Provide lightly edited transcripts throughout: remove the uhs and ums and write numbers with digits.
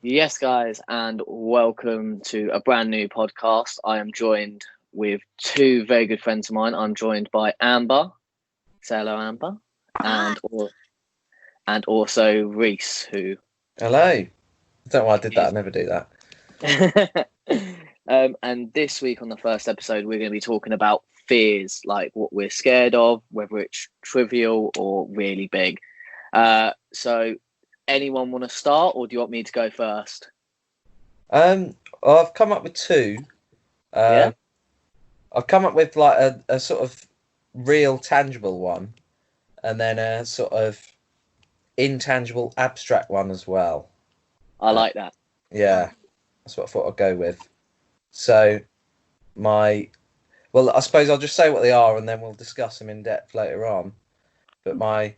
Yes, guys, and welcome to a brand new podcast. I am joined with two very good friends of mine. I'm joined by Amber. Say hello, Amber. And also Reece, who Hello. I don't know why I did that. I never do that. And this week on the first episode, we're going to be talking about fears, like what we're scared of, whether it's trivial or really big. So anyone want to start, or do you want me to go first? I've come up with two. Yeah. I've come up with like a sort of real tangible one, and then a sort of intangible abstract one as well. I like that. Yeah, that's what I thought I'd go with. So I suppose I'll just say what they are, and then we'll discuss them in depth later on. But my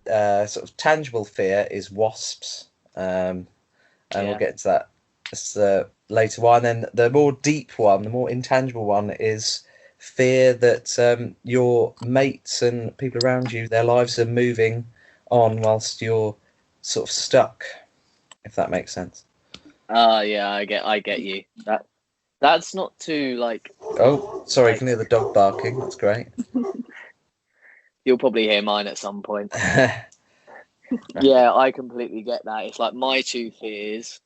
sort of tangible fear is wasps, and we'll get into that later on. And then the more deep one, the more intangible one, is fear that your mates and people around you, their lives are moving on whilst you're sort of stuck, if that makes sense. Yeah, I get you. That's not too like. Oh, sorry, you can hear the dog barking. That's great. You'll probably hear mine at some point. Yeah, I completely get that. It's like my two fears.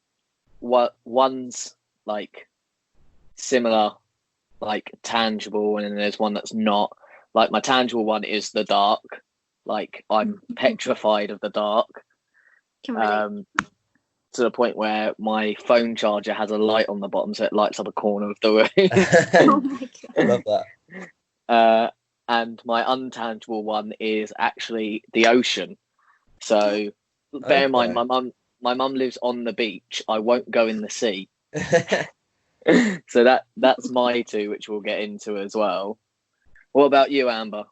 One's like similar, like tangible, and then there's one that's not. Like my tangible one is the dark. Like I'm petrified of the dark. To the point where my phone charger has a light on the bottom, so it lights up a corner of the room. Oh my God. I love that. And my untangible one is actually the ocean. So bear in mind, my mum lives on the beach. I won't go in the sea. So that's my two, which we'll get into as well. What about you, Amber?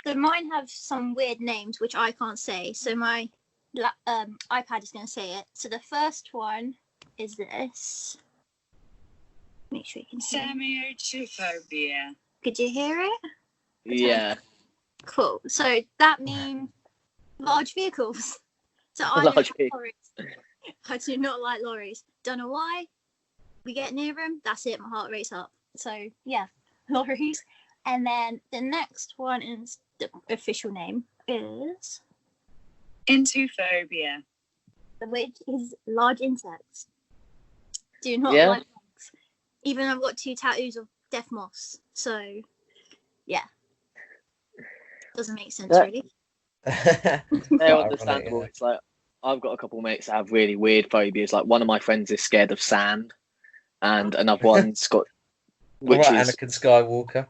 So mine have some weird names which I can't say. So my iPad is going to say it. So the first one is this. Make sure you can hear. Semiotrophobia. Could you hear it? Yeah. Cool. So that means large vehicles. So I don't like lorries. I do not like lorries. Don't know why. We get near them, that's it. My heart rates up. So yeah, lorries. And then the next one is the official name is Entophobia, which is large insects. Do not like bugs. Even I've got 2 tattoos of death moths. So yeah, doesn't make sense really. They're understandable. It's like I've got a couple of mates that have really weird phobias. Like one of my friends is scared of sand, and another one's got Anakin Skywalker.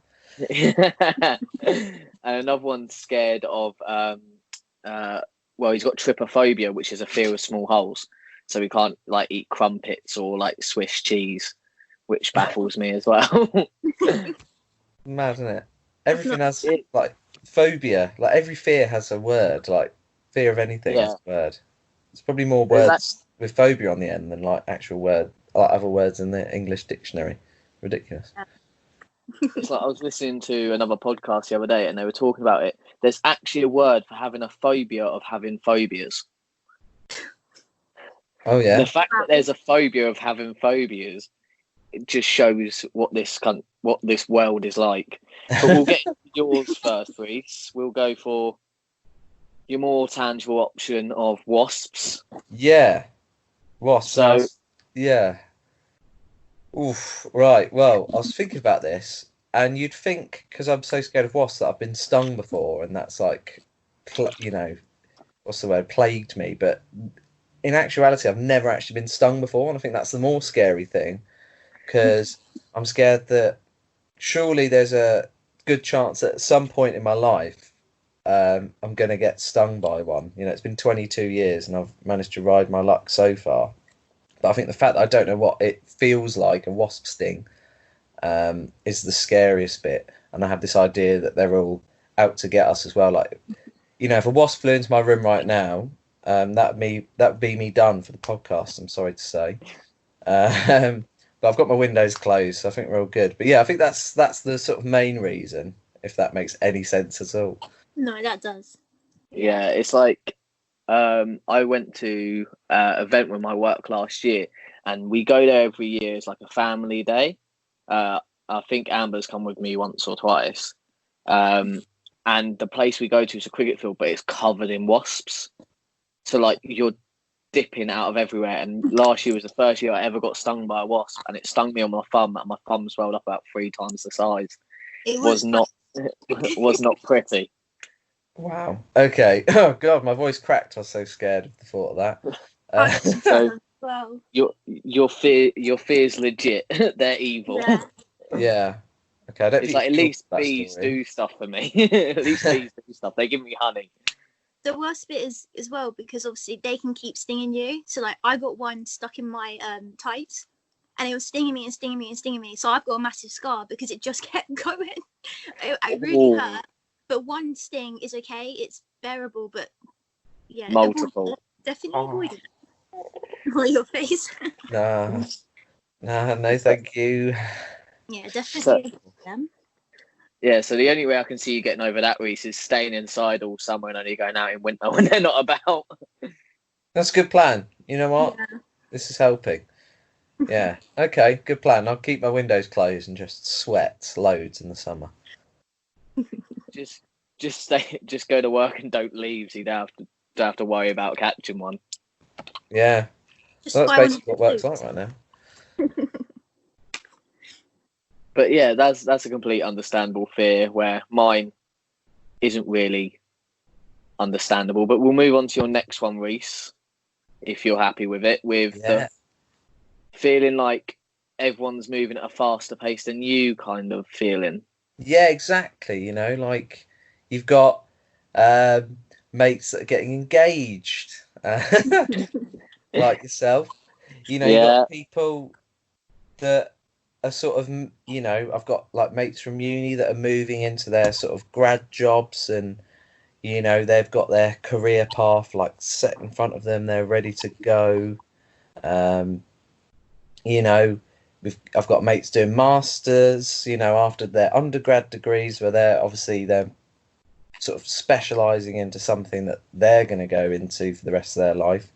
And another one's scared of he's got trypophobia, which is a fear of small holes. So he can't like eat crumpets or like Swiss cheese, which baffles me as well. Mad, isn't it? Everything has like phobia. Like every fear has a word. Like fear of anything has a word. There's probably more words with phobia on the end than like actual word, like other words in the English dictionary. Ridiculous. It's like I was listening to another podcast the other day, and they were talking about it. There's actually a word for having a phobia of having phobias. Oh yeah. The fact that there's a phobia of having phobias, it just shows what this world is like. But we'll get into yours first, Reece. We'll go for your more tangible option of wasps. Yeah, wasps. So yeah. Oof. Right. Well, I was thinking about this, and you'd think because I'm so scared of wasps that I've been stung before, and that's like, what's the word? Plagued me. But in actuality, I've never actually been stung before, and I think that's the more scary thing, because I'm scared that surely there's a good chance that at some point in my life, I'm going to get stung by one. You know, it's been 22 years, and I've managed to ride my luck so far. But I think the fact that I don't know what it feels like, a wasp sting, is the scariest bit. And I have this idea that they're all out to get us as well. Like, you know, if a wasp flew into my room right now, that would be me done for the podcast, I'm sorry to say. But I've got my windows closed, so I think we're all good. But yeah, I think that's the sort of main reason, if that makes any sense at all. No, that does. Yeah, it's like I went to an event with my work last year, and we go there every year as like a family day. I think Amber's come with me once or twice. And the place we go to is a cricket field, but it's covered in wasps. So like you're dipping out of everywhere. And last year was the first year I ever got stung by a wasp, and it stung me on my thumb, and my thumb swelled up about 3 times the size. It was not pretty. Wow. Okay. Oh God, my voice cracked. I was so scared of the thought of that. So well, your fear's legit. They're evil. Yeah. Okay. I don't it's like at least bees do stuff for me. At least bees do stuff. They give me honey. The worst bit is as well, because obviously they can keep stinging you. So like I got one stuck in my tights, and it was stinging me and stinging me and stinging me. So I've got a massive scar because it just kept going. It really hurt. But one sting is okay. It's bearable, but yeah, multiple. Definitely avoid it. Or your face. No, thank you. Yeah, definitely. Yeah, so the only way I can see you getting over that, Reece, is staying inside all summer and only going out in winter when they're not about. That's a good plan. You know what? Yeah. This is helping. Yeah. Okay, good plan. I'll keep my windows closed and just sweat loads in the summer. Just go to work and don't leave, so you don't have to worry about catching one. Yeah. Well, that's basically what work's like right now. But yeah, that's a complete understandable fear, where mine isn't really understandable. But we'll move on to your next one, Reece, if you're happy with it, with the feeling like everyone's moving at a faster pace than you kind of feeling. Yeah, exactly. You know, like you've got mates that are getting engaged, like yourself. You know, you've got people that are sort of, you know, I've got like mates from uni that are moving into their sort of grad jobs, and you know, they've got their career path like set in front of them. They're ready to go. You know, I've got mates doing masters, you know, after their undergrad degrees, where they're sort of specialising into something that they're going to go into for the rest of their life.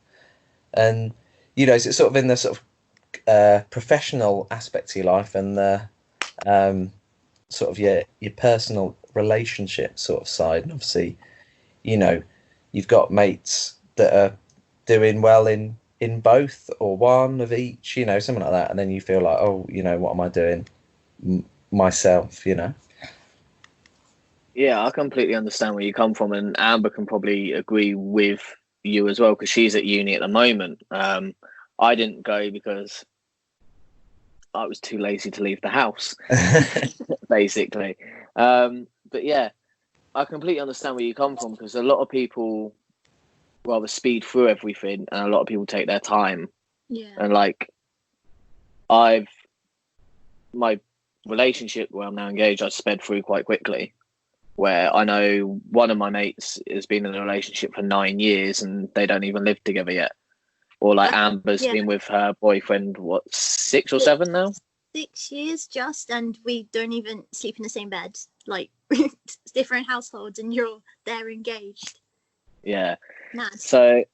And, you know, so it's sort of in the sort of professional aspect of your life, and the sort of your personal relationship sort of side. And obviously, you know, you've got mates that are doing well in both or one of each, you know, something like that. And then you feel like, oh, you know, what am I doing myself, you know? Yeah, I completely understand where you come from, and Amber can probably agree with you as well, because she's at uni at the moment. I didn't go because I was too lazy to leave the house, basically. But yeah, I completely understand where you come from, because a lot of people rather speed through everything, and a lot of people take their time. Yeah. And like, my relationship where I'm now engaged, I sped through quite quickly. Where I know one of my mates has been in a relationship for 9 years and they don't even live together yet. Or like Amber's been with her boyfriend, 6 or 7 now? 6 years just, and we don't even sleep in the same bed. Like, different households, and they're engaged. Yeah. Mad. So,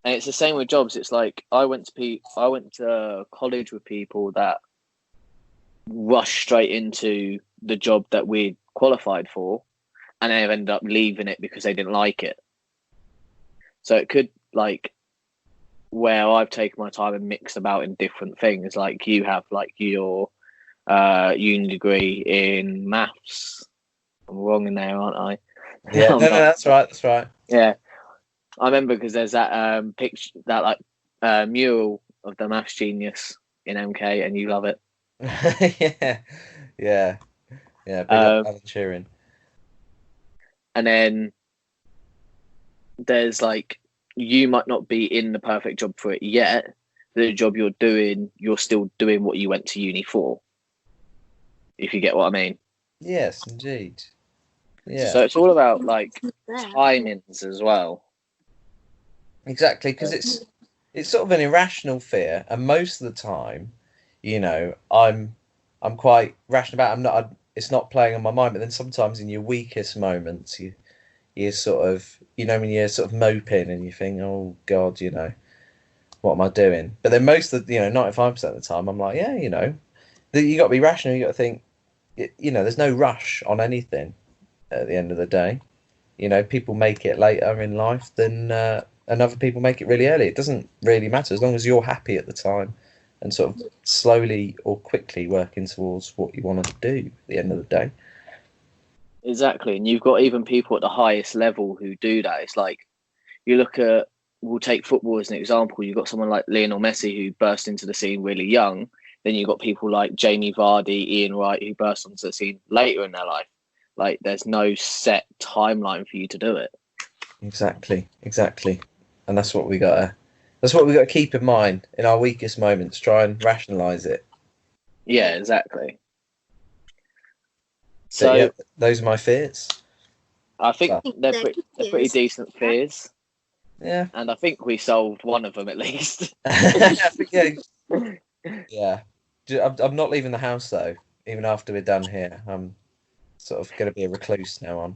and it's the same with jobs. It's like I went to college with people that rushed straight into the job that we'd qualified for, and they've ended up leaving it because they didn't like it. So it could, like, where I've taken my time and mixed about in different things, like you have, like your uni degree in maths. I'm wrong in there, aren't I? Yeah, no, that's right. Yeah, I remember because there's that picture, that like mural of the maths genius in MK, and you love it. yeah. Big up Alan Sheeran. And then there's like, you might not be in the perfect job for it yet. The job you're doing, you're still doing what you went to uni for. If you get what I mean. Yes, indeed. Yeah. So it's all about like timings as well. Exactly, because it's sort of an irrational fear, and most of the time, you know, I'm quite rational about it. It's not playing on my mind, but then sometimes in your weakest moments, you you're sort of, when you're sort of moping and you think, oh God, what am I doing? But then most of the, 95% of the time, I'm like, yeah, you got to be rational. You got to think, there's no rush on anything at the end of the day. People make it later in life than and other people make it really early. It doesn't really matter as long as you're happy at the time and sort of slowly or quickly working towards what you want to do at the end of the day. Exactly. And you've got even people at the highest level who do that. It's like, you look at, we'll take football as an example. You've got someone like Lionel Messi who burst into the scene really young. Then you've got people like Jamie Vardy, Ian Wright, who burst onto the scene later in their life. Like, there's no set timeline for you to do it. Exactly. And that's what we got to keep in mind in our weakest moments. Try and rationalise it. Yeah, exactly. So yeah, those are my fears. I think they're pretty decent fears. Yeah. And I think we solved one of them at least. Yeah. I'm not leaving the house though, even after we're done here. I'm sort of going to be a recluse now on.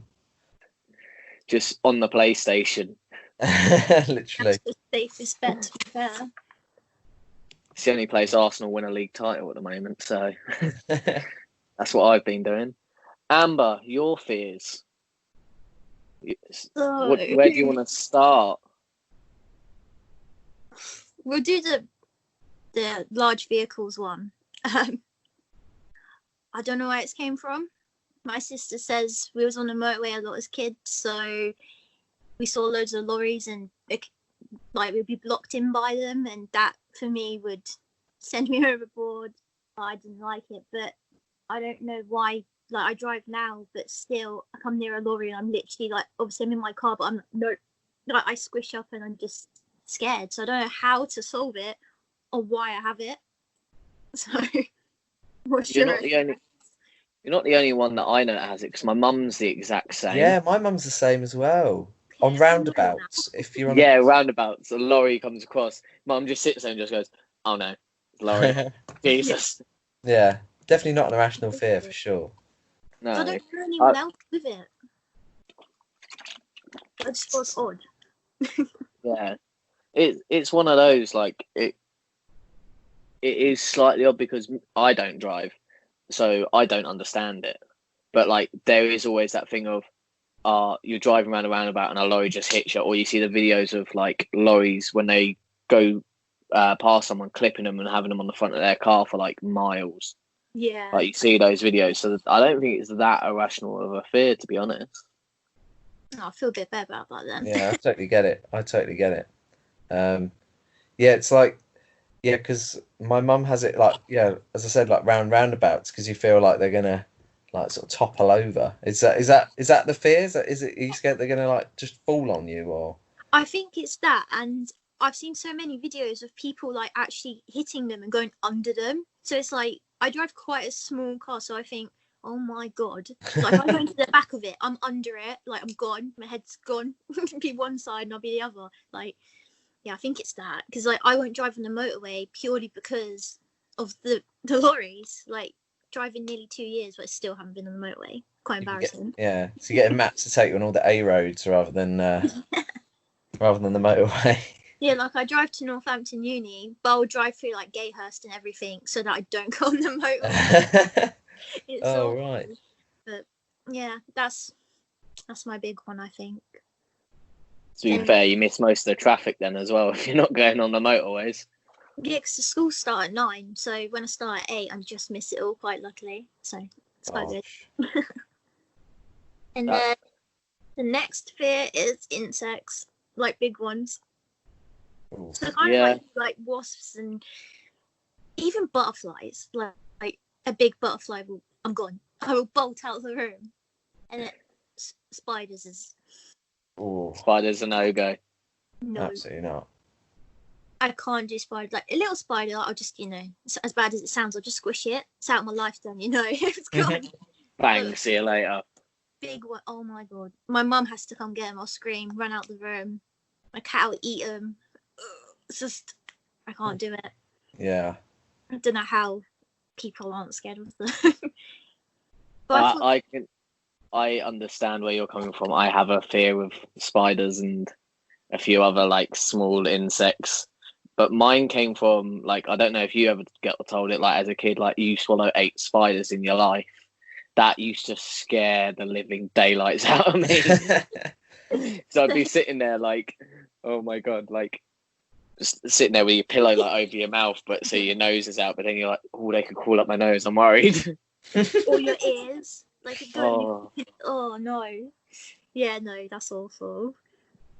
Just on the PlayStation. Literally. That's the safest bet, to be fair. It's the only place Arsenal win a league title at the moment, so that's what I've been doing. Amber, your fears. Where do you want to start? We'll do the large vehicles one. I don't know where it came from. My sister says we was on the motorway a lot as kids, so we saw loads of lorries and we'd be blocked in by them, and that for me would send me overboard. I didn't like it, but I don't know why. Like, I drive now, but still I come near a lorry and I'm literally like, obviously I'm in my car, but I squish up and I'm just scared. So I don't know how to solve it or why I have it. So You're not the only one that I know that has it, because my mum's the exact same. Yeah, my mum's the same as well. On roundabouts, if you're on roundabouts, a lorry comes across, mum just sits there and just goes, "Oh no, lorry, Jesus." Yeah, definitely not an irrational fear for sure. No, I don't know anyone else with it. I just thought it's odd. Yeah, it's one of those, like, it is slightly odd because I don't drive, so I don't understand it. But like, there is always that thing of, you're driving around a roundabout and a lorry just hits you, or you see the videos of like lorries when they go past someone, clipping them and having them on the front of their car for like miles. Yeah. Like, you see those videos, so I don't think it's that irrational of a fear, to be honest. I feel a bit better about that then. Yeah, I totally get it. Yeah, it's like, because my mum has it like, as I said, like roundabouts, because you feel like they're gonna like sort of topple over. Is that the fear? Are you scared they're gonna like just fall on you, or? I think it's that, and I've seen so many videos of people like actually hitting them and going under them. So it's like, I drive quite a small car, so I think, oh my God, like, I'm going to the back of it, I'm under it, like, I'm gone, my head's gone. Be one side and I'll be the other. Like, yeah, I think it's that, because like, I won't drive on the motorway purely because of the lorries. Like, driving nearly 2 years, but I still haven't been on the motorway. Quite embarrassing. So you're getting Matt to take you on all the A roads rather than the motorway. Yeah, like, I drive to Northampton Uni, but I'll drive through like Gayhurst and everything so that I don't go on the motorway. Right. But yeah, that's my big one, I think. To be fair, you miss most of the traffic then as well if you're not going on the motorways. Yeah, because the schools start at 9, so when I start at 8, I just miss it all, quite luckily. So it's quite good. And then the next fear is insects, like big ones. So kind of like wasps and even butterflies. Like a big butterfly, I'm gone. I will bolt out of the room. And spiders is... Spiders are no-go. No. Absolutely not. I can't do spiders. Like a little spider, I'll just, as bad as it sounds, I'll just squish it. It's out of my life then, it's gone. Bang, see you later. Big one, oh my God. My mum has to come get him. I'll scream, run out the room. My cat will eat him. It's just, I can't do it. Yeah. I don't know how people aren't scared of them. I I understand where you're coming from. I have a fear of spiders and a few other like small insects, but mine came from like, I don't know if you ever get told it, like as a kid, like you swallow 8 spiders in your life. That used to scare the living daylights out of me. So I'd be sitting there like, oh my god, like just sitting there with your pillow like over your mouth, but so your nose is out, but then you're like, oh, they could crawl up my nose. I'm worried. Or your ears. Like, Oh. oh no. Yeah, no, that's awful.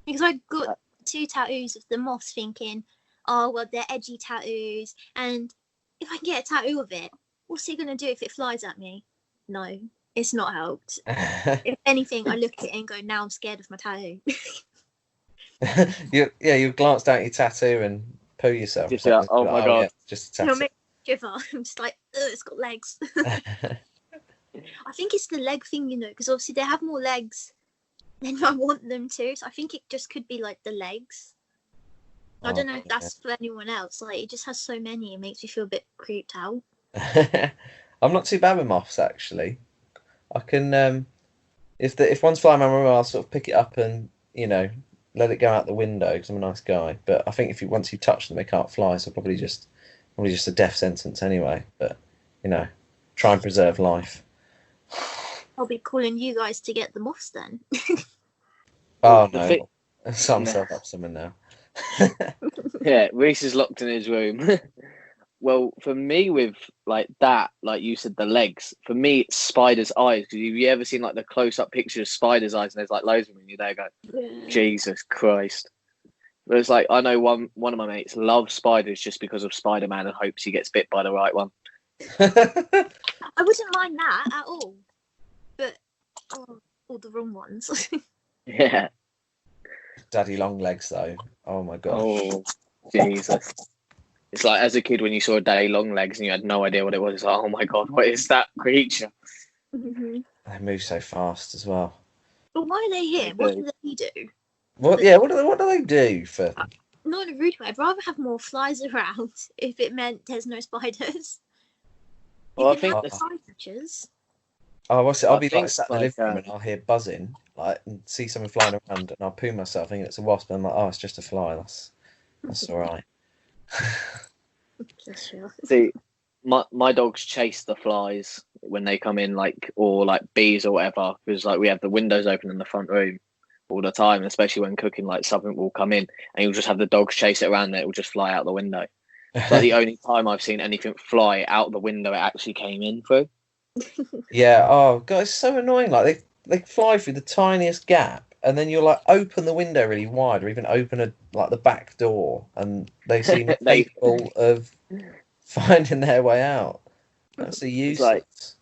Because I got 2 tattoos of the moths thinking, oh, well, they're edgy tattoos. And if I can get a tattoo of it, what's it going to do if it flies at me? No, it's not helped. If anything, I look at it and go, now I'm scared of my tattoo. You glanced down at your tattoo and poo yourself. Just like, oh my god. Yeah, just a tattoo. It'll make me shiver. I'm just like, ugh, it's got legs. I think it's the leg thing, you know, because obviously they have more legs than I want them to. So I think it just could be like the legs. I don't know if that's for anyone else. Like, it just has so many, it makes me feel a bit creeped out. I'm not too bad with moths, actually. I can, if one's flying around my room, I'll sort of pick it up and, you know, let it go out the window because I'm a nice guy. But I think once you touch them, they can't fly, so probably just a death sentence anyway. But, you know, try and preserve life. I'll be calling you guys to get the moths then. Oh no, set myself up something now. Yeah, Reece is locked in his room. Well, for me, with like that, like you said, the legs. For me, it's spiders' eyes. Because have you ever seen like the close-up picture of spiders' eyes, and there's like loads of them, and you there go, Jesus Christ. But it's like I know one of my mates loves spiders just because of Spider-Man and hopes he gets bit by the right one. I wouldn't mind that at all, but all the wrong ones. Yeah. Daddy long legs though. Oh my god. Oh Jesus. It's like as a kid when you saw a daddy long legs and you had no idea what it was. It's like, oh my god, what is that creature? Mm-hmm. They move so fast as well. But why are they here? What do they do? What? Yeah. What do they do for? Not in a rude way. I'd rather have more flies around if it meant there's no spiders. Well, I can think have that's- fly catchers. Oh, I'll be think like sat in the like, living room and I'll hear buzzing, like, and see something flying around, and I'll poo myself thinking it's a wasp, and I'm like, oh, it's just a fly. That's all right. Sure. See, my dogs chase the flies when they come in, like, or like bees or whatever, because like we have the windows open in the front room all the time, especially when cooking. Like something will come in, and you'll just have the dogs chase it around, and it will just fly out the window. It's like the only time I've seen anything fly out the window it actually came in through. Yeah. Oh god, it's so annoying. Like they fly through the tiniest gap, and then you'll like open the window really wide, or even open the back door, and they seem capable of finding their way out. That's a useless.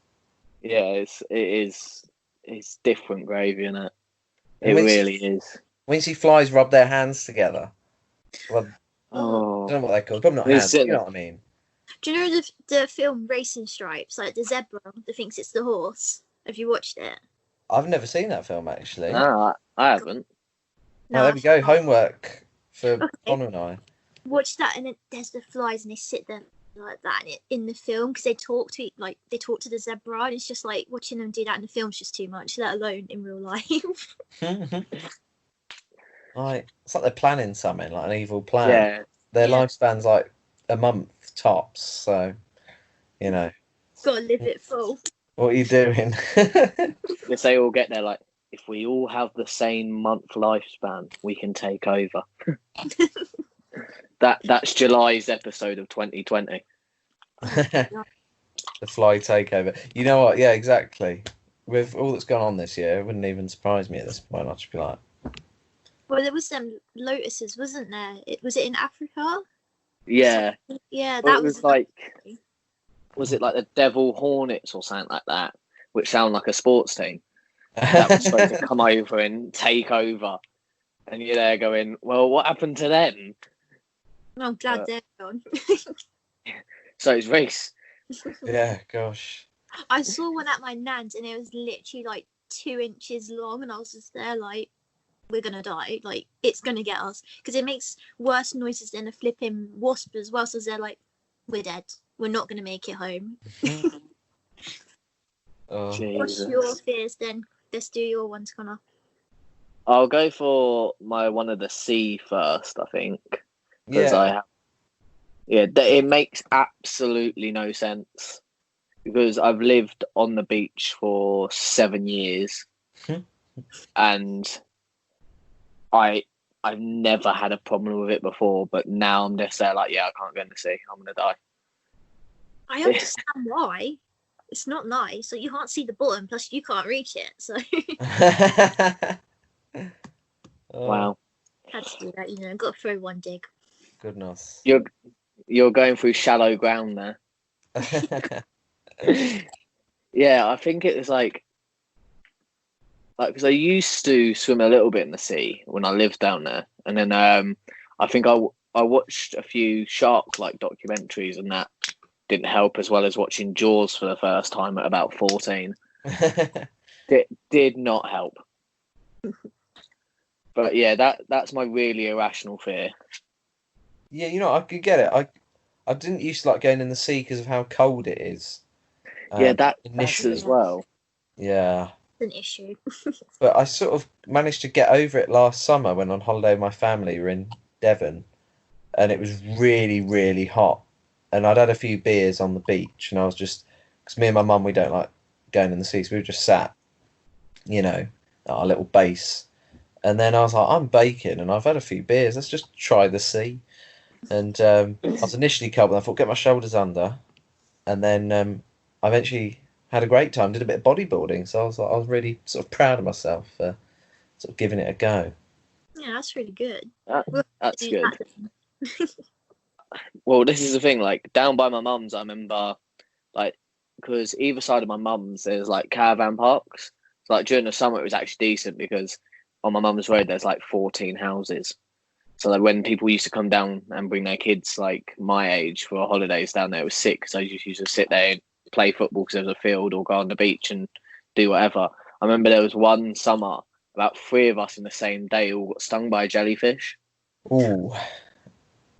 Yeah, it's different gravy, isn't it? It really is. When you see flies rub their hands together, well, I Oh, don't know what they're called. Probably not hands. You know what I mean? Do you know the film Racing Stripes? Like the zebra that thinks it's the horse. Have you watched it? I've never seen that film actually. no, I haven't. No, there we go. Homework for Connor and I. Watch that, and then there's the flies, and they sit there like that in the film because they talk to the zebra, and it's just like watching them do that in the film's just too much, let alone in real life. Like it's like they're planning something, like an evil plan. Yeah. Their lifespan's like a month tops, so you know. Gotta live it full. What are you doing? Because they all get there like, if we all have the same month lifespan, we can take over. That's July's episode of 2020. The fly takeover. You know what? Yeah, exactly. With all that's gone on this year, it wouldn't even surprise me at this point. I'd just be like, Well, there was some lotuses, wasn't there? Was it in Africa? Yeah. Yeah, Well, that it was like, was it like the Devil Hornets or something like that, which sound like a sports team that was supposed to come over and take over, and you're there going, well, what happened to them? I'm glad they're gone. So it's Reece. yeah, gosh. I saw one at my nan's, and it was literally like 2 inches long, and I was just there like, we're gonna die, like it's gonna get us, because it makes worse noises than a flipping wasp as well. So they're like, we're dead, we're not gonna make it home. Oh. What's your fears then? let's do your ones, Connor. I'll go for my one of the sea first, I think. Yeah. It makes absolutely no sense because I've lived on the beach for 7 years and I've never had a problem with it before, but now I'm just there like, yeah, I can't go in the sea. I'm gonna die. I understand why. It's not nice. So you can't see the bottom, plus you can't reach it. So Wow. had to do that, got to throw one dig. Goodness. You're going through shallow ground there. Yeah, I think it was like because I used to swim a little bit in the sea when I lived down there, and then I think I watched a few shark documentaries, and that didn't help, as well as watching Jaws for the first time at about 14. It did not help. But yeah, that's my really irrational fear. Yeah, I could get it. I didn't used to like going in the sea because of how cold it is. Yeah, that's initially as well. Yeah. An issue. But I sort of managed to get over it last summer when on holiday with my family. We were in Devon, and it was really, really hot. And I'd had a few beers on the beach, and I was just, because me and my mum, we don't like going in the sea, so we were just sat, at our little base. And then I was like, I'm baking, and I've had a few beers. Let's just try the sea. And I was initially cold, but I thought, get my shoulders under. And then I eventually had a great time, did a bit of bodybuilding. So I was really sort of proud of myself for sort of giving it a go. Yeah, that's really good. That's good. Well, this is the thing, down by my mum's, I remember, because either side of my mum's, there's, caravan parks. So, during the summer, it was actually decent because on my mum's road, there's, 14 houses. So, when people used to come down and bring their kids, my age, for holidays down there, it was sick because I just used to sit there and play football because there was a field, or go on the beach and do whatever. I remember there was one summer, about 3 of us in the same day all got stung by a jellyfish. Ooh.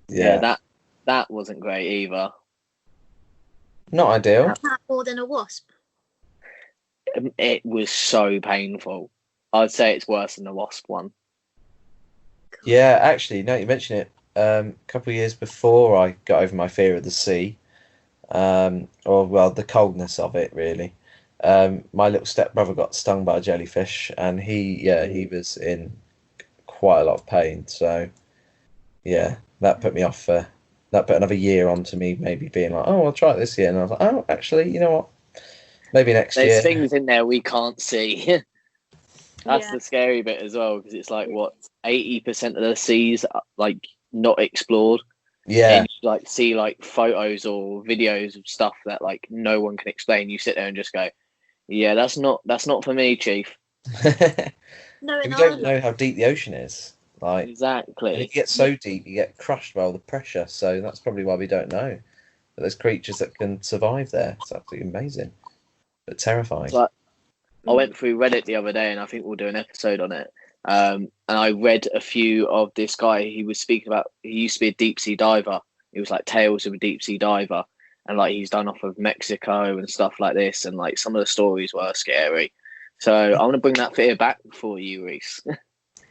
Yeah, that wasn't great either. Not ideal. More than a wasp. It was so painful. I'd say it's worse than the wasp one. Yeah, actually, now you mention it, a couple of years before I got over my fear of the sea, the coldness of it, really. My little stepbrother got stung by a jellyfish, and he was in quite a lot of pain. So, yeah, that put me off. That put another year onto me, maybe being like, oh, I'll try it this year. And I was like, oh, actually, you know what? Maybe next year. There's things in there we can't see. That's the scary bit as well, because it's 80% of the seas are, not explored. Yeah. And you see photos or videos of stuff that no one can explain. You sit there and just go, yeah, that's not for me, Chief. No, we don't know how deep the ocean is. Exactly. And if you get so deep, you get crushed by all the pressure. So that's probably why we don't know. But there's creatures that can survive there. It's absolutely amazing, but terrifying. I went through Reddit the other day, and I think we'll do an episode on it. And I read a few of this guy. He was speaking about. He used to be a deep sea diver. It was Tales of a Deep Sea Diver, and he's done off of Mexico and stuff like this. And some of the stories were scary. So I want to bring that fear back for you, Reece.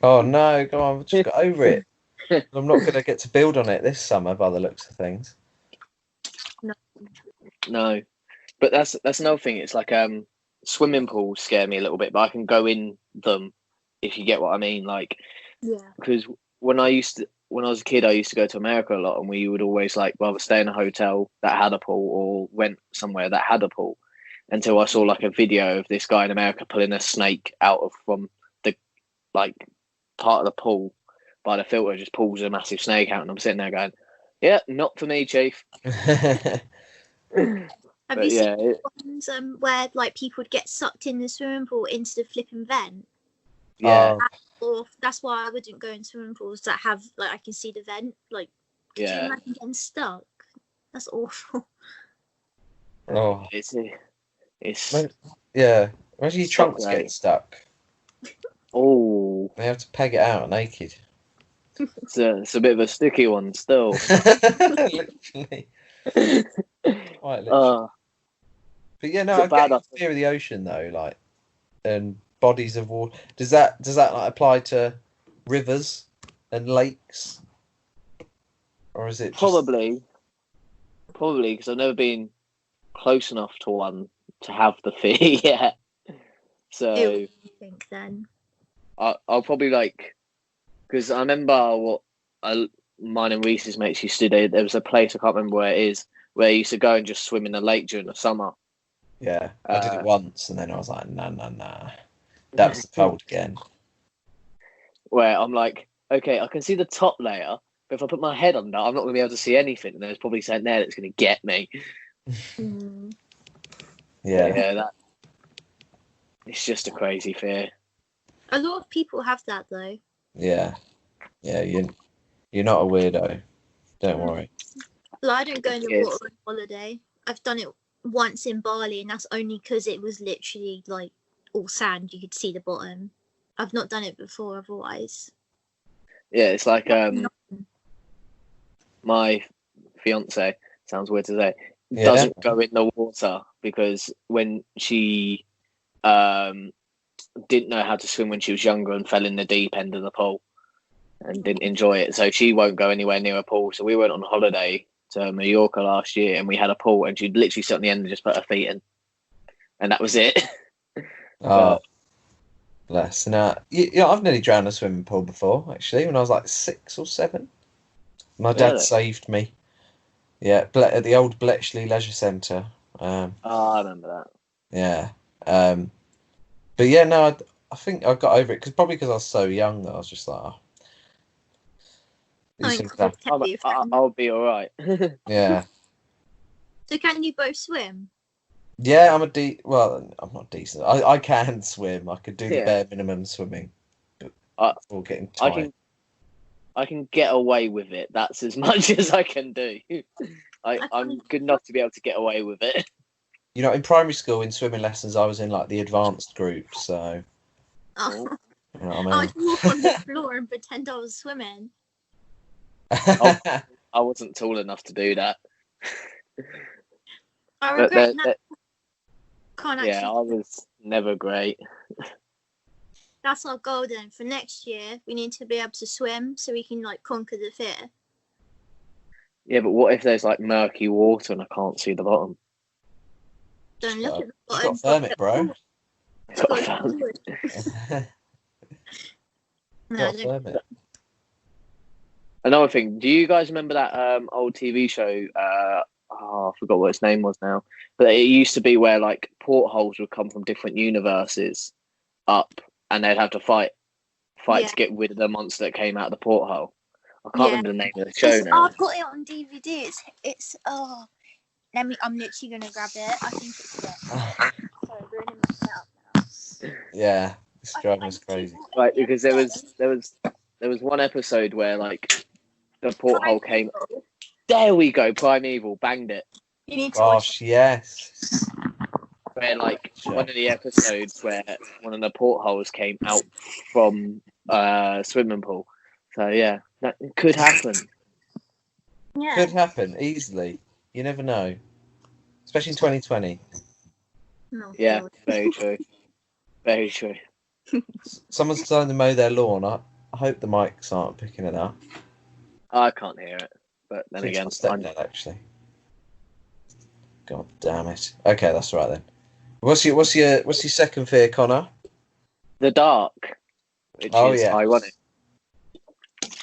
Oh no, go on, just got over it. I'm not going to get to build on it this summer by the looks of things. No, but that's another thing. It's swimming pools scare me a little bit, but I can go in them if you get what I mean. Because when I was a kid, I used to go to America a lot, and we would always rather stay in a hotel that had a pool or rent somewhere that had a pool. Until I saw a video of this guy in America pulling a snake out from the part of the pool by the filter, just pulls a massive snake out, and I'm sitting there going, yeah, not for me, Chief. Have you seen ones where people would get sucked in the swimming pool into the flipping vent? Yeah. Or that's why I wouldn't go in swimming pools that have I can see the vent. Could you imagine getting stuck? That's awful. Oh, it's yeah. Imagine your trunks getting stuck. Oh, they have to peg it out naked. It's a bit of a sticky one still. Literally. Quite literally. But yeah, no, I get the fear of the ocean though, and bodies of water. Does that like apply to rivers and lakes, or is it just... Probably because I've never been close enough to one to have the fear yet. So I think then. I'll probably like, because I remember what mine and Reese's mates used to do. There was a place, I can't remember where it is, where you used to go and just swim in the lake during the summer. Yeah, I did it once, and then I was like, nah. That's cold again. Where I'm like, okay, I can see the top layer, but if I put my head under, I'm not going to be able to see anything, and there's probably something there that's going to get me. Yeah, that it's just a crazy fear. A lot of people have that though. Yeah. You're not a weirdo. Don't worry. Well, I don't go in the water on holiday. I've done it once in Bali, and that's only because it was literally like all sand. You could see the bottom. I've not done it before otherwise. Yeah, it's like my fiance, sounds weird to say, doesn't go in the water because when she didn't know how to swim when she was younger and fell in the deep end of the pool and didn't enjoy it, so she won't go anywhere near a pool. So we went on holiday to Mallorca last year, and we had a pool, and she'd literally sit on the end and just put her feet in, and that was it. Oh, bless. Now, I've nearly drowned in a swimming pool before, actually, when I was like 6 or 7. My dad saved me. Yeah, at the old Bletchley Leisure Centre. I remember that. Yeah. But yeah, no, I think I got over it probably because I was so young that I was just like, oh. I'll be all right. Yeah. So can you both swim? Yeah, I'm not decent. I can swim. I could do the bare minimum swimming. But getting tired. I can get away with it. That's as much as I can do. I'm good enough to be able to get away with it. You know, in primary school, in swimming lessons, I was in like the advanced group, so... Oh. You know what I mean? I would walk on the floor and pretend I was swimming. I wasn't tall enough to do that. I regret that. I was never great. That's our goal then. For next year, we need to be able to swim so we can like conquer the fear. Yeah, but what if there's like murky water and I can't see the bottom? Don't look at the You've bottom. got to firm it, bro. Another thing, do you guys remember that old TV show? I forgot what its name was now. But it used to be where like portholes would come from different universes up, and they'd have to fight to get rid of the monster that came out of the porthole. I can't remember the name of the show now. I've got it on DVD. It's I'm literally gonna grab it. I think it's it. Sorry, ruining my setup now. Yeah, it's driving us crazy. Right, because there was one episode where like the porthole came. There we go, Primeval, banged it. You need to Gosh, yes. Where like one of the episodes where one of the portholes came out from swimming pool. So yeah, that could happen. Yeah. Could happen easily. You never know, especially in 2020. Oh, yeah, God. very true. Very true. Someone's starting to mow their lawn. I hope the mics aren't picking it up. I can't hear it, but then again, actually. God damn it. Okay, that's all right then. What's your second fear, Connor? The dark, which is ironic.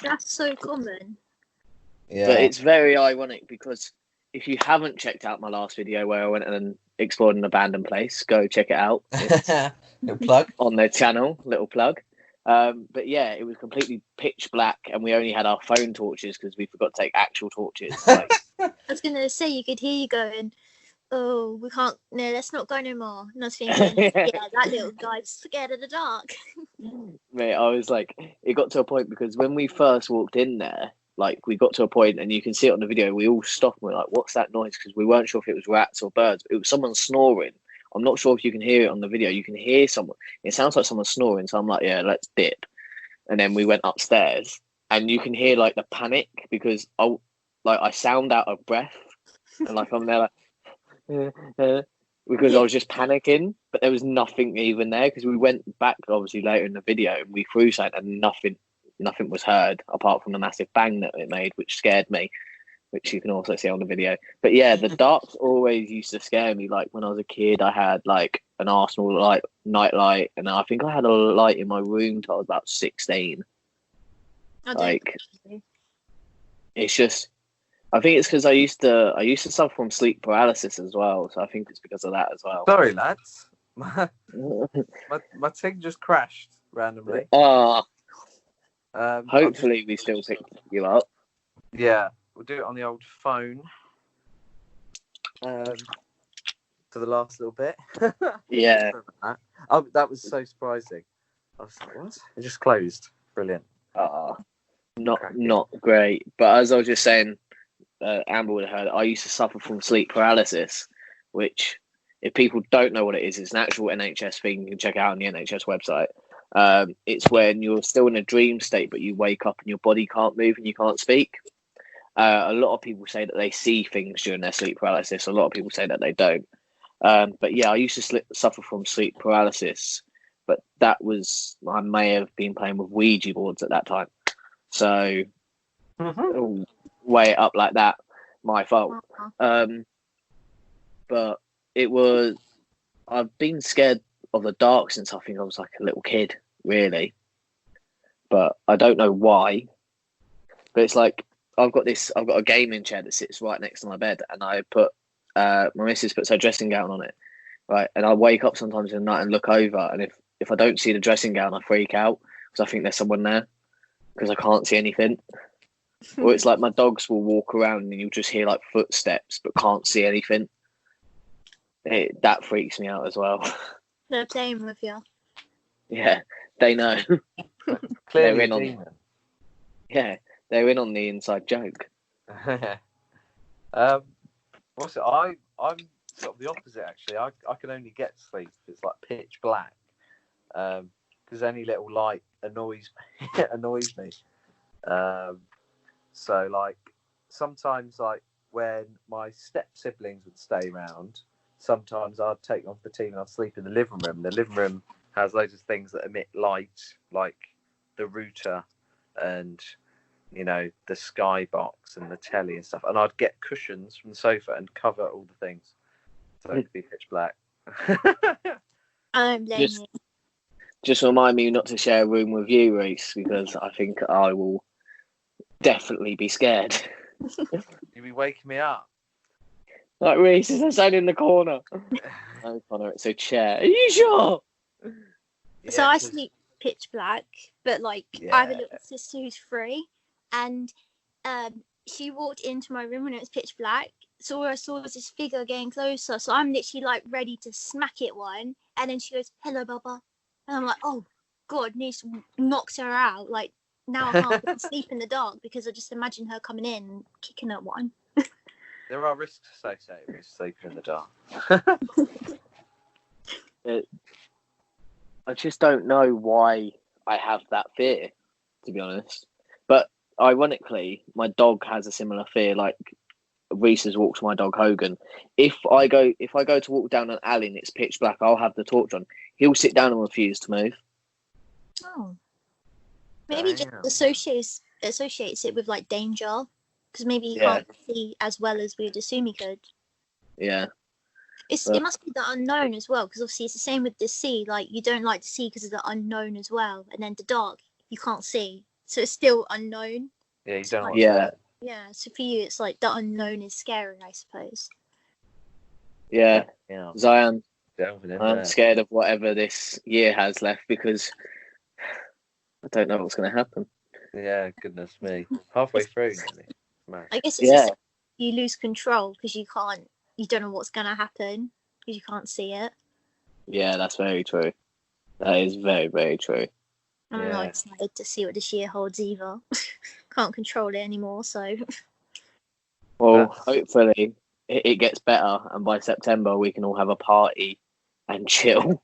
That's so common. Yeah. But it's very ironic because if you haven't checked out my last video where I went and explored an abandoned place, go check it out. Little plug on their channel, little plug. But yeah, it was completely pitch black, and we only had our phone torches because we forgot to take actual torches. Like, I was gonna say you could hear you going, "Oh, we can't. No, let's not go no more." And I was thinking, yeah, that little guy's scared of the dark. Mate, I was like, it got to a point because when we first walked in there, like we got to a point, and you can see it on the video. We all stopped and we're like, "What's that noise?" Because we weren't sure if it was rats or birds. It was someone snoring. I'm not sure if you can hear it on the video. You can hear someone. It sounds like someone snoring. So I'm like, yeah, let's dip. And then we went upstairs, and you can hear like the panic because I sound out of breath, and like I'm there like because I was just panicking, but there was nothing even there because we went back obviously later in the video and we threw something and nothing was heard apart from the massive bang that it made, which scared me, which you can also see on the video. But yeah, the darks always used to scare me. Like when I was a kid, I had like an Arsenal night light, and I think I had a light in my room till I was about 16. It's just, I think it's because I used to suffer from sleep paralysis as well, so I think it's because of that as well. Sorry, lads, my thing just crashed randomly. Hopefully we still pick you up. Yeah, we'll do it on the old phone. For the last little bit. Yeah. That was so surprising. I was like, what? It just closed. Brilliant. Not great. But as I was just saying, Amber would have heard, I used to suffer from sleep paralysis, which, if people don't know what it is, it's an actual NHS thing. You can check it out on the NHS website. It's when you're still in a dream state, but you wake up and your body can't move and you can't speak. A lot of people say that they see things during their sleep paralysis. A lot of people say that they don't. But yeah, I used to suffer from sleep paralysis, but that was, I may have been playing with Ouija boards at that time. So, weigh it up like that, my fault. But it was, I've been scared of the dark since I think I was like a little kid, really. But I don't know why. But it's like, I've got a gaming chair that sits right next to my bed, and I put, my missus puts her dressing gown on it, right? And I wake up sometimes in the night and look over, and if I don't see the dressing gown, I freak out because I think there's someone there because I can't see anything. Or it's like my dogs will walk around and you'll just hear like footsteps but can't see anything. That freaks me out as well. They're playing with you. Yeah, they know. Clearly they're in on. Yeah, they're in on the inside joke. What's it? I'm sort of the opposite actually. I can only get sleep if it's like pitch black, because any little light annoys me. So like sometimes like when my step siblings would stay around, sometimes I'd take them off the TV and I'd sleep in the living room. The living room has loads of things that emit light, like the router and, you know, the skybox and the telly and stuff. And I'd get cushions from the sofa and cover all the things so it could be pitch black. I don't blame you. Just remind me not to share a room with you, Reece, because I think I will definitely be scared. You'll be waking me up. Like, Reece, is there in the corner? No, Connor, it's a chair. Are you sure? Yeah, so I sleep pitch black, but like I have a little sister who's 3, and she walked into my room when it was pitch black. So all I saw was this figure getting closer. So I'm literally like ready to smack it one, and then she goes, "Hello, Baba," and I'm like, "Oh God," and just knocked her out. Like now I can't sleep in the dark because I just imagine her coming in and kicking at one. There are risks associated with sleeping in the dark. I just don't know why I have that fear, to be honest. But ironically, my dog has a similar fear. Like Reece has walked my dog Hogan. If I go to walk down an alley and it's pitch black, I'll have the torch on. He'll sit down and refuse to move. Oh, maybe just associates it with like danger, because maybe he can't see as well as we'd assume he could. Yeah. It must be the unknown as well, because obviously it's the same with the sea. Like you don't like to see because of the unknown as well, and then the dark you can't see, so it's still unknown. Yeah, you don't. Yeah, so for you it's like the unknown is scary, I suppose. Yeah. Zion, I'm scared of whatever this year has left because I don't know what's going to happen. Yeah, goodness me, halfway through. I guess it's just you lose control because you don't know what's going to happen because you can't see it. Yeah, that's very true. That is very, very true. I'm not excited to see what this year holds either. Can't control it anymore, so. Well, hopefully it gets better, and by September we can all have a party and chill.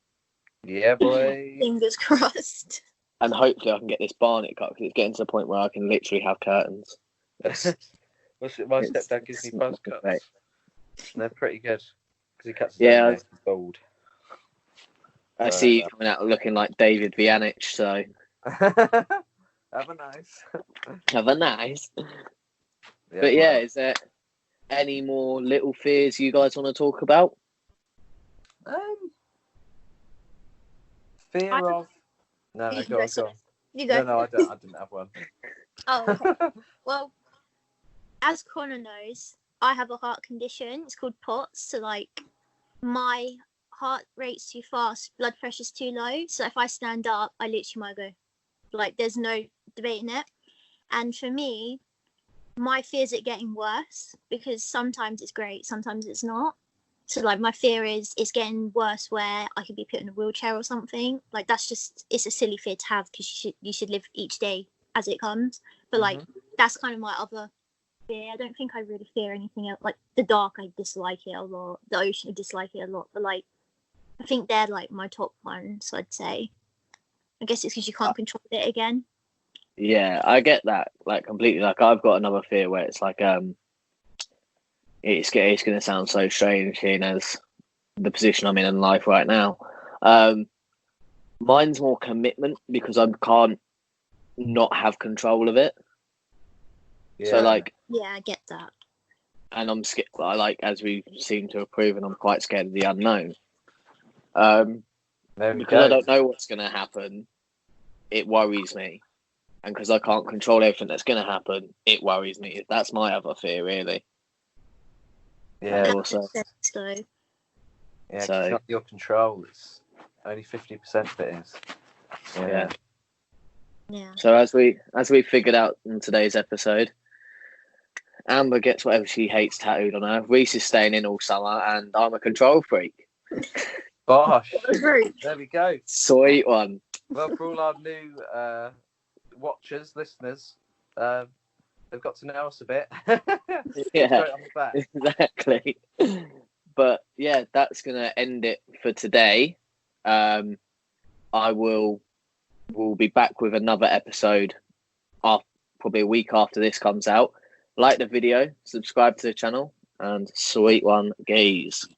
Yeah, boy. Fingers crossed. And hopefully I can get this barnet cut because it's getting to the point where I can literally have curtains. My stepdad gives me buzz cuts. They're pretty good. because he cuts his Yeah, own hair. He's bald. I see you coming out looking like David Vianich, so Have a nice. have a nice. Yeah, But yeah, is there any more little fears you guys want to talk about? Fear of. No, You go on. You go. No, I don't. I didn't have one. Oh, okay. Well, as Connor knows, I have a heart condition. It's called POTS. So, like, my heart rate's too fast, blood pressure's too low. So, if I stand up, I literally might go. Like, there's no debating it. And for me, my fear's it getting worse because sometimes it's great, sometimes it's not. So, like, my fear is it's getting worse where I could be put in a wheelchair or something. Like, that's just, it's a silly fear to have because you should live each day as it comes. But, like, that's kind of my other fear. I don't think I really fear anything else. Like, the dark, I dislike it a lot. The ocean, I dislike it a lot. But, like, I think they're, like, my top ones, I'd say. I guess it's because you can't control it again. Yeah, I get that, like, completely. Like, I've got another fear where it's like, it's going to sound so strange, seeing as the position I'm in life right now. Mine's more commitment because I can't not have control of it. Yeah. So, like, Yeah, I get that. and I'm scared. Like, as we seem to have proven, I'm quite scared of the unknown. Because I don't know what's going to happen, it worries me. And because I can't control everything that's going to happen, it worries me. That's my other fear, really. Yeah. Also, So, Yeah, So- it's not your control. It's only 50% of it is. yeah. yeah. So as we figured out in today's episode, Amber gets whatever she hates tattooed on her. Reece is staying in all summer, and I'm a control freak. Bosh. Rude. There we go. Sweet one. Well, for all our new watchers, listeners, they've got to know us a bit. Yeah. Straight on the back. Exactly. But yeah, that's gonna end it for today. We'll be back with another episode probably a week after this comes out. Like the video, subscribe to the channel, and sweet one, gaze.